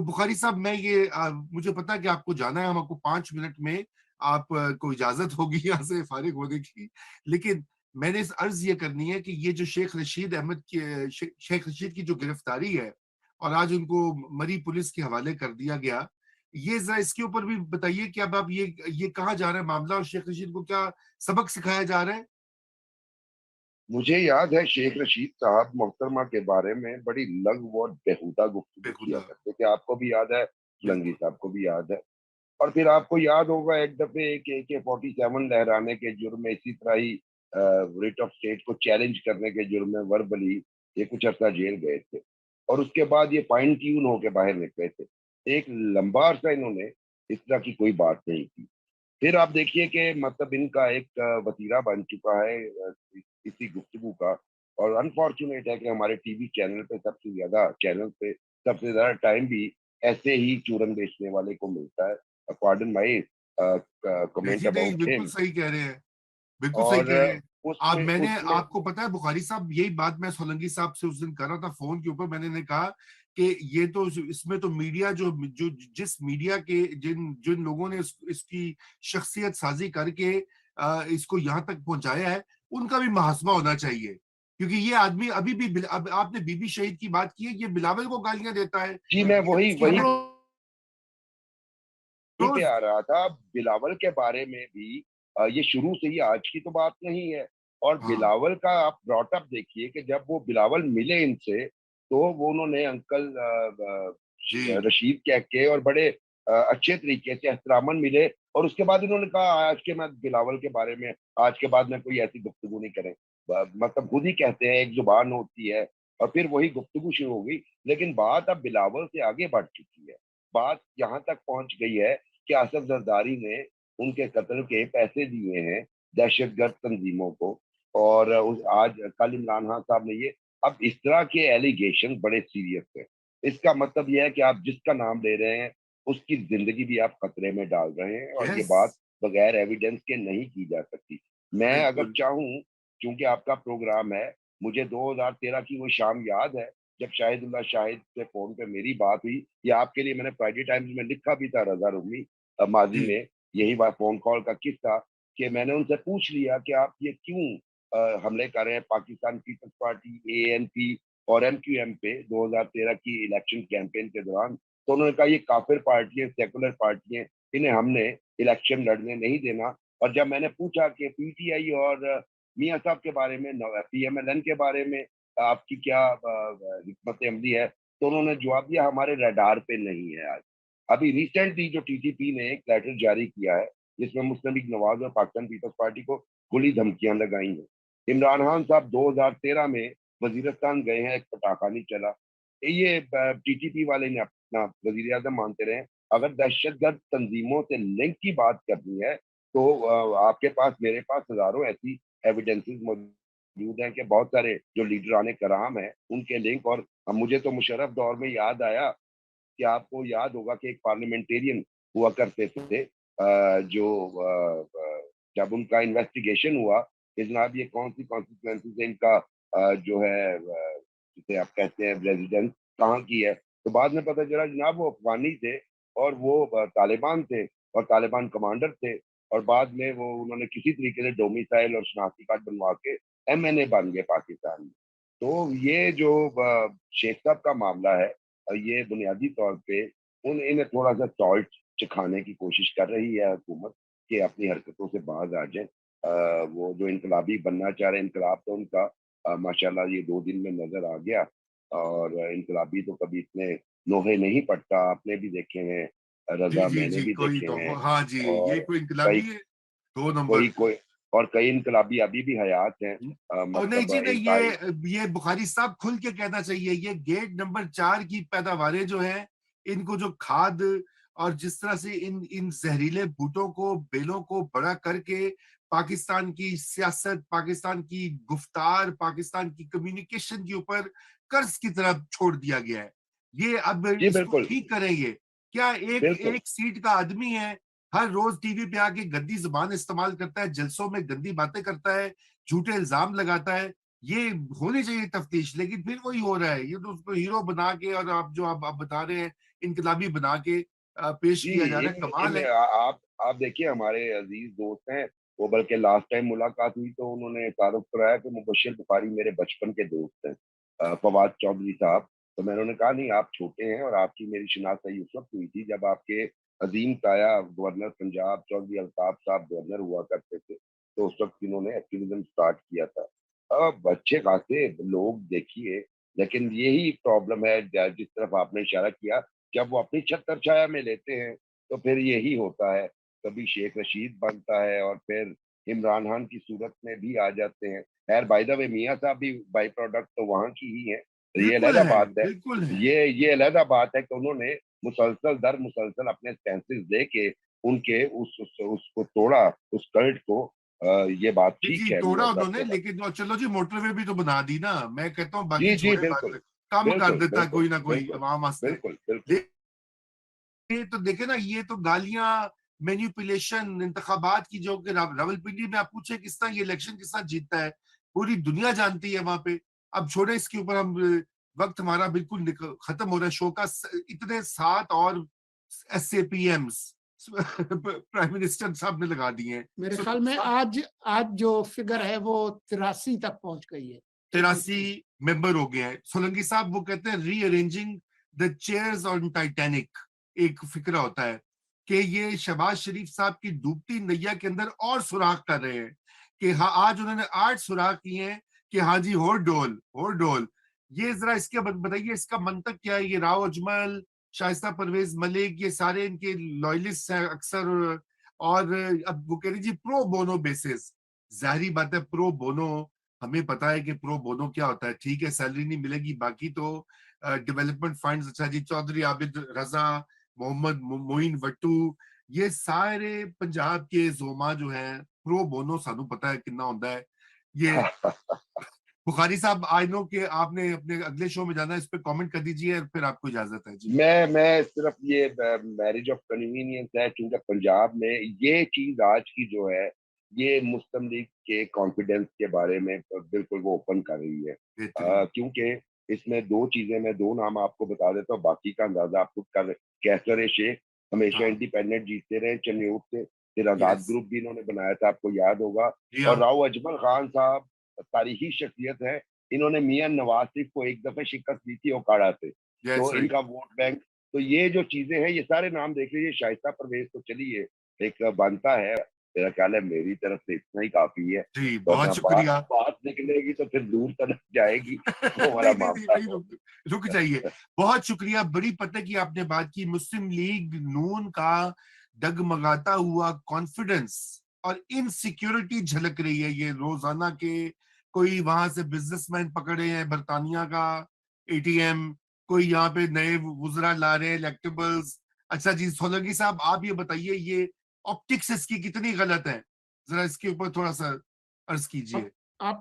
बुखारी साहब, मैं ये मुझे पता है कि आपको जाना है, हम आपको 5 मिनट में आप को इजाजत होगी यहाँ से फारिग होने की, लेकिन मैंने इस अर्ज ये करनी है कि ये जो शेख रशीद अहमद की शेख रशीद की जो गिरफ्तारी है और आज उनको मरी पुलिस के हवाले कर दिया गया, ये जरा इसके ऊपर भी बताइए कि अब आप ये कहाँ जा रहा है मामला, और शेख रशीद को क्या सबक सिखाया जा रहा है? मुझे याद है शेख रशीद साहब मोहतरमा के बारे में बड़ी लघु और बेहुदा गुफ्तगू किया बेखुदा। करते थे। आपको भी याद है, फिरंगी बिल्कुल। साहब को भी याद है। और फिर आपको याद होगा एक दफे एक AK-47 लहराने के जुर्म में इसी तरह ही रिट ऑफ स्टेट को चैलेंज करने के जुर्म में वर्बली ये कुछ अर्सा जेल गए थे, और उसके बाद ये फाइन ट्यून होके बाहर निकले थे। एक लंबा अरसा इन्होंने इस तरह की कोई बात नहीं की। फिर आप देखिए कि मतलब इनका एक वतीरा बन चुका है इसी गुफ्तगू का। और अनफॉर्चुनेट है कि हमारे टीवी चैनल पे सबसे ज्यादा टाइम भी ऐसे ही चूरन बेचने वाले को मिलता है, अकॉर्डिंग माई नहीं कमेंट जी, नहीं, अबाउट बिल्कुल हिम। सही कह रहे हैं। बिल्कुल सही और कह रहे हैं। आप उसमें मैंने उसमें आपको पता है बुखारी साहब, यही बात मैं सोलंकी साहब से उस दिन कर रहा था फोन के ऊपर, मैंने ने कहा कि ये तो इसमें तो मीडिया जो जो जिस मीडिया के जिन जिन लोगों ने इसकी शख्सियत साजी करके इसको यहाँ तक पहुंचाया है, उनका भी मुहासमा होना चाहिए, क्योंकि ये आदमी अभी भी अब आपने बीबी शहीद की बात की है, ये बिलावल को गालियां देता है, जी, मैं ये वही उसकी हर वही वहीं पे रोज। आ रहा था। बिलावल के बारे में भी ये शुरू से ही आज की तो बात नहीं है। और हाँ बिलावल का आप ब्रॉट अप देखिए कि जब वो बिलावल मिले इनसे, तो वो उन्होंने अंकल जी। रशीद कह के और बड़े अच्छे तरीके से एहतरामन मिले। और उसके बाद इन्होंने कहा आज के मैं बिलावल के बारे में आज के बाद में कोई ऐसी गुफ्तगू नहीं करें। मतलब खुद ही कहते हैं, एक जुबान होती है। और फिर वही गुफ्तगू शुरू हो गई। लेकिन बात अब बिलावल से आगे बढ़ चुकी है। बात यहाँ तक पहुंच गई है कि आसफ जरदारी ने उनके कत्ल के पैसे दिए हैं दहशतगर्द तंजीमों को। और आज कल इमरान खान साहब ने ये, अब इस तरह के एलिगेशन बड़े सीरियस है। इसका मतलब यह है कि आप जिसका नाम ले रहे हैं उसकी जिंदगी भी आप खतरे में डाल रहे हैं, और ये यस। बात बगैर एविडेंस के नहीं की जा सकती। मैं अगर बिल्कुल। चाहूं, क्योंकि आपका प्रोग्राम है, मुझे 2013 की वो शाम याद है जब शाहिदुल्लाह शाहिद से फोन पे मेरी बात हुई। ये आपके लिए मैंने फ्राइडे टाइम्स में लिखा भी था, रजा रुमी माजी जी। में, यही बात फोन कॉल का किस्सा, कि मैंने उनसे पूछ लिया कि आप ये क्यों हमले कर रहे हैं पाकिस्तान पीपल्स पार्टी, ANP और MQM पे 2013 की इलेक्शन कैंपेन के दौरान। तो उन्होंने कहा ये काफिर पार्टी है, सेकुलर पार्टी है, इन्हें हमने इलेक्शन लड़ने नहीं देना। और जब मैंने पूछा कि PTI और मियाँ साहब के बारे में, PMLN के बारे में आपकी क्या हिकमत अमली है, तो उन्होंने जवाब दिया हमारे रडार पे नहीं है आज। अभी रिसेंटली जो TTP ने एक लेटर जारी किया है जिसमें मुस्लिम लीग नवाज और पाकिस्तान पीपल्स पार्टी को खुली धमकियां लगाई हैं। इमरान खान साहब 2013 में वजीरिस्तान गए हैं, एक पटाखा नहीं चला। ये TTP वाले ने अपना वजीर आजम मानते रहे। अगर दहशतगर्द तंजीमों से लिंक की बात करनी है तो आपके पास, मेरे पास हजारों ऐसी एविडेंसेस मौजूद हैं कि बहुत सारे जो लीडरान कराम है उनके लिंक। और मुझे तो मुशर्रफ दौर में याद आया कि आपको याद होगा कि एक पार्लियामेंटेरियन हुआ करते थे, जब उनका इन्वेस्टिगेशन हुआ कि जनाब ये कौन सी कॉन्सिक्वेंसेज है इनका, जो है जिसे आप कहते हैं रेजिडेंस कहाँ की है, तो बाद में पता चला जनाब वो अफगानी थे और वो तालिबान थे और तालिबान कमांडर थे। और बाद में वो उन्होंने किसी तरीके से डोमिसाइल और शनाख्ती कार्ड बनवा के MNA बन गए पाकिस्तान में। तो ये जो शेख साहब का मामला है, ये बुनियादी तौर पे उन इन्हें थोड़ा-सा सॉल्ट चखाने की कोशिश कर रही है हुकूमत कि अपनी हरकतों से बाज आ जाएँ। वो जो इनकलाबी बनना चाह रहे हैं, इनकलाब तो उनका माशाल्लाह ये 2 दिन में नज़र आ गया। और इनकलाबी तो कभी इतने लोहे नहीं पड़ता, आपने भी देखे हैं, जी रज़ा जी मैंने जी, भी कोई देखे तो हैं। हाँ जी, ये और कोई कई इनकलाबी है। दो नंबर। कोई कोई और कई इनकलाबी अभी भी हयात हैं। और नहीं मतलब जी, नहीं, इंतहाई। ये बुखारी साहब खुल के कहना चाहिए, ये गेट नंबर 4 की पैदावारें जो है, इनको जो खाद और जिस तरह से इन इन जहरीले बूटों को, बेलों को बड़ा करके पाकिस्तान की सियासत, पाकिस्तान की गुफ्तार, पाकिस्तान की कम्युनिकेशन के ऊपर कर्ज की तरफ छोड़ दिया गया है। ये अब जी इसको बिल्कुल, ठीक करेंगे क्या? एक बिल्कुल। एक सीट का आदमी है, हर रोज टीवी पे आके गंदी जुबान इस्तेमाल करता है, जलसों में गंदी बातें करता है, झूठे इल्जाम लगाता है। ये होनी चाहिए तफ्तीश, लेकिन फिर वही हो रहा है, ये तो उसको हीरो बना के, और आप जो आप बता रहे हैं इनकलाबी बना के पेश जी, किया जा रहा है, इन कमाल इन है। आप देखिए हमारे अज़ीज़ दोस्त हैं, वो बल्कि लास्ट टाइम मुलाकात हुई तो उन्होंने तारुफ़ कराया कि मुबश्शिर बुखारी मेरे बचपन के दोस्त हैं, फवाद चौधरी साहब। तो मैंने उन्हें कहा नहीं आप छोटे हैं और आपकी मेरी शिनाख्त उस वक़्त हुई थी जब आपके अज़ीम ताया गवर्नर पंजाब चौधरी अल्ताफ़ साहब गवर्नर हुआ करते थे, तो उस वक़्त इन्होंने एक्टिविज़्म स्टार्ट किया था। अच्छे खासे लोग देखिए, लेकिन यही प्रॉब्लम है जिस तरफ आपने इशारा किया, जब वो अपनी छत्रछाया में लेते हैं, तो फिर यही होता है। कभी शेख रशीद बनता है और फिर इमरान खान की सूरत में भी आ जाते हैं। खैर बाय द वे मियाँ साहब भी बाय प्रोडक्ट तो वहाँ की ही हैं, तो ये बिल्कुल अलहदा है, बात है। बिल्कुल है। ये अलहदा बात है कि उन्होंने मुसलसल दर मुसलसल अपने स्टेंसेस देके उनके उस उसको तोड़ा, उस कर्ट को। ये बात जी, ठीक जी, है तोड़ा मियाँ साहब उन्होंने, के बात। लेकिन चलो जी मोटरवे भी तो बना दी ना, मैं कहता हूँ बाकी जी, जी, छोड़े बात, बिल्कुल। कम कर बिल्कुल, देता है बिल्कुल, कोई ना कोई बिल्कुल, अवाम वास्ते। बिल्कुल, बिल्कुल। ये तो देखे ना, ये तो गालियां, मैनिपुलेशन, इंतखाबात की, जो कि रावलपिंडी में आप पूछे किस तरह ये इलेक्शन किस तरह जीतता है, पूरी दुनिया जानती है वहां पे। अब छोड़े इसके ऊपर, हम वक्त हमारा बिल्कुल खत्म हो रहा है शो का। इतने 7 और SAPMs प्राइम मिनिस्टर साहब ने लगा दिए हैं। मेरे सो ख्याल में आज आज जो फिगर है वो 83 तक पहुंच गई है। 83 मेंबर हो गए हैं। सोलंकी साहब वो कहते हैं rearranging the chairs on Titanic, एक फिक्रा होता है कि ये शहबाज शरीफ साहब की डूबती नैया के अंदर और सुराख कर रहे हैं, कि हाँ आज उन्होंने 8 सुराख किए हैं, कि हाँ जी होर डोल। ये जरा इसके बताइए, इसका मंतक क्या है? ये राव अजमल, शाइस्ता परवेज मलिक, ये सारे इनके लॉयलिस्ट हैं अक्सर। और अब वो कह रही जी प्रो बोनो बेसिस, जाहिर बात है प्रो बोनो, हमें पता है कि प्रो बोनो क्या होता है। ठीक है, सैलरी नहीं मिलेगी, बाकी तो डेवलपमेंट फंड्स। अच्छा जी, चौधरी आबिद रजा, मोहम्मद मोइन वट्टू, ये सारे पंजाब के जोमा जो हैं, प्रो बोनो सानू पता है कितना होता है ये। बुखारी साहब, आई नो कि आपने अपने अगले शो में जाना है, इस पे कमेंट कर दीजिए, फिर आपको इजाजत है जी। मैं सिर्फ ये मैरिज ऑफ कन्वीनियंस है क्योंकि पंजाब में ये चीज आज की जो है ये मुस्लिम लीग के कॉन्फिडेंस के बारे में बिल्कुल वो ओपन कर रही है। बेहतरीन। क्योंकि इसमें दो चीजें, मैं दो नाम आपको बता देता हूँ, बाकी का अंदाजा आप खुद कर। कैसर शेख हमेशा हाँ, इंडिपेंडेंट जीतते रहे चन्यूट से, फिर आजाद यस, ग्रुप भी इन्होंने बनाया था, आपको याद होगा। जी और हाँ, राव अजमल खान साहब तारीखी शख्सियत है, इन्होंने मियां नवाज शरीफ को एक दफे शिकस्त दी थी ओकाड़ा से, दैट्स तो राइट। इनका वोट बैंक। तो ये जो चीजें हैं, ये सारे नाम देख लीजिए। शाइस्ता परवेज तो चलिए एक बनता है, मेरा ख्याल है मेरी तरफ से इतना ही काफी है, जी, बहुत वरना बात शुक्रिया। बात निकलेगी तो फिर दूर तक जाएगी, वो वाला नहीं, नहीं, नहीं, मामला नहीं, हो। रुक जाइए। बहुत शुक्रिया, बड़ी पते की आपने बात की। मुस्लिम लीग नून का डगमगाता हुआ कॉन्फिडेंस और इनसिक्योरिटी झलक रही है ये रोजाना के। कोई वहां से बिजनेसमैन पकड़े हैं, बरतानिया का ATM, कोई यहाँ पे नए वुजरा ला रहे हैं, इलेक्टेबल्स। अच्छा जी, सोलंकी साहब, आप ये बताइए, ये ऑप्टिक्स इसकी कितनी गलत है, जरा इसके ऊपर थोड़ा सा अर्ज कीजिए।